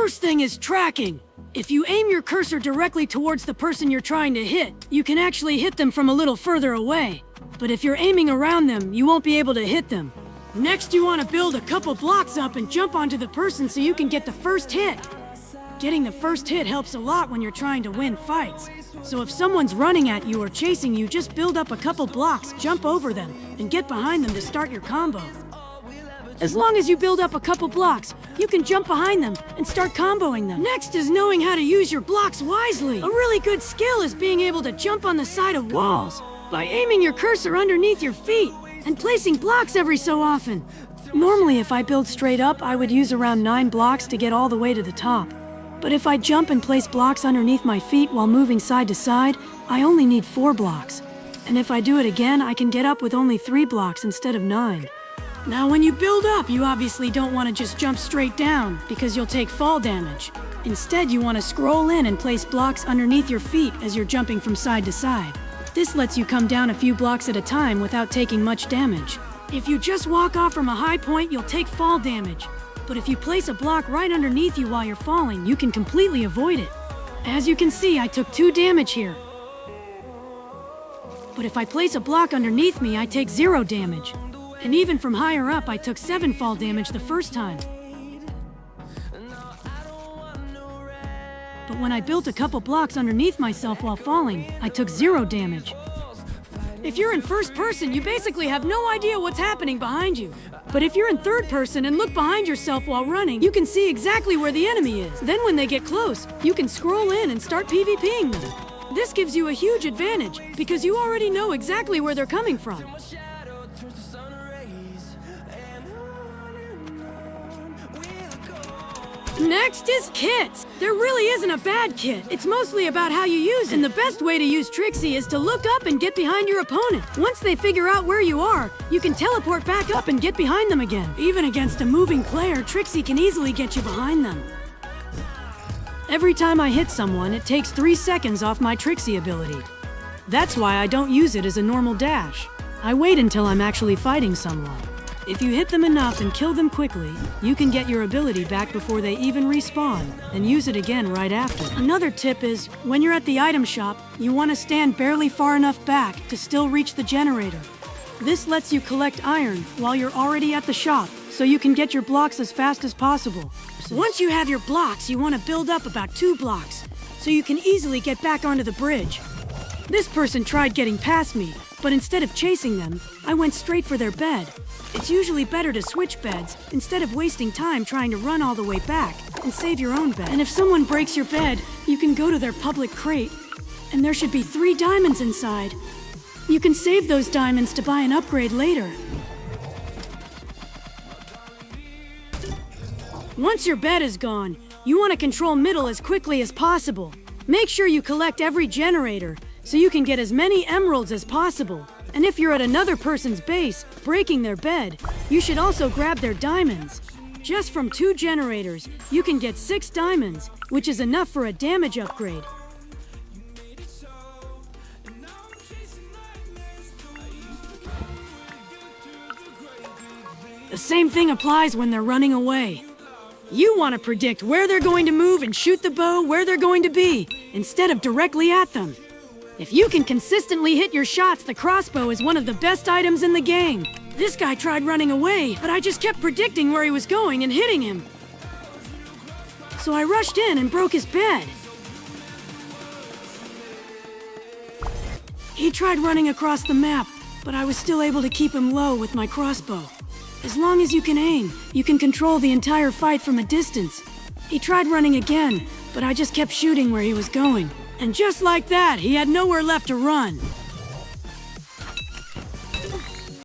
first thing is tracking. If you aim your cursor directly towards the person you're trying to hit, you can actually hit them from a little further away. But if you're aiming around them, you won't be able to hit them. Next, you want to build a couple blocks up and jump onto the person so you can get the first hit. Getting the first hit helps a lot when you're trying to win fights. So if someone's running at you or chasing you, just build up a couple blocks, jump over them, and get behind them to start your combo. As long as you build up a couple blocks, you can jump behind them and start comboing them. Next is knowing how to use your blocks wisely. A really good skill is being able to jump on the side of walls by aiming your cursor underneath your feet and placing blocks every so often. Normally, if I build straight up, I would use around 9 blocks to get all the way to the top. But if I jump and place blocks underneath my feet while moving side to side, I only need 4 blocks. And if I do it again, I can get up with only 3 blocks instead of 9. Now, when you build up, you obviously don't want to just jump straight down, because you'll take fall damage. Instead, you want to scroll in and place blocks underneath your feet as you're jumping from side to side. This lets you come down a few blocks at a time without taking much damage. If you just walk off from a high point, you'll take fall damage. But if you place a block right underneath you while you're falling, you can completely avoid it. As you can see, I took 2 damage here. But if I place a block underneath me, I take 0 damage. And even from higher up, I took 7 fall damage the first time. But when I built a couple blocks underneath myself while falling, I took 0 damage. If you're in first person, you basically have no idea what's happening behind you. But if you're in third person and look behind yourself while running, you can see exactly where the enemy is. Then when they get close, you can scroll in and start PvPing them. This gives you a huge advantage, because you already know exactly where they're coming from. Next is kits. There really isn't a bad kit. It's mostly about how you use it. And the best way to use Trixie is to look up and get behind your opponent. Once they figure out where you are, you can teleport back up and get behind them again. Even against a moving player, Trixie can easily get you behind them. Every time I hit someone, it takes 3 seconds off my Trixie ability. That's why I don't use it as a normal dash. I wait until I'm actually fighting someone. If you hit them enough and kill them quickly, you can get your ability back before they even respawn, and use it again right after. Another tip is, when you're at the item shop, you want to stand barely far enough back to still reach the generator. This lets you collect iron while you're already at the shop, so you can get your blocks as fast as possible. Once you have your blocks, you want to build up about 2 blocks, so you can easily get back onto the bridge. This person tried getting past me, but instead of chasing them, I went straight for their bed. It's usually better to switch beds instead of wasting time trying to run all the way back and save your own bed. And if someone breaks your bed, you can go to their public crate, and there should be 3 diamonds inside. You can save those diamonds to buy an upgrade later. Once your bed is gone, you want to control middle as quickly as possible. Make sure you collect every generator so you can get as many emeralds as possible. And if you're at another person's base, breaking their bed, you should also grab their diamonds. Just from 2 generators, you can get 6 diamonds, which is enough for a damage upgrade. The same thing applies when they're running away. You want to predict where they're going to move and shoot the bow where they're going to be, instead of directly at them. If you can consistently hit your shots, the crossbow is one of the best items in the game. This guy tried running away, but I just kept predicting where he was going and hitting him. So I rushed in and broke his bed. He tried running across the map, but I was still able to keep him low with my crossbow. As long as you can aim, you can control the entire fight from a distance. He tried running again, but I just kept shooting where he was going. And just like that, he had nowhere left to run.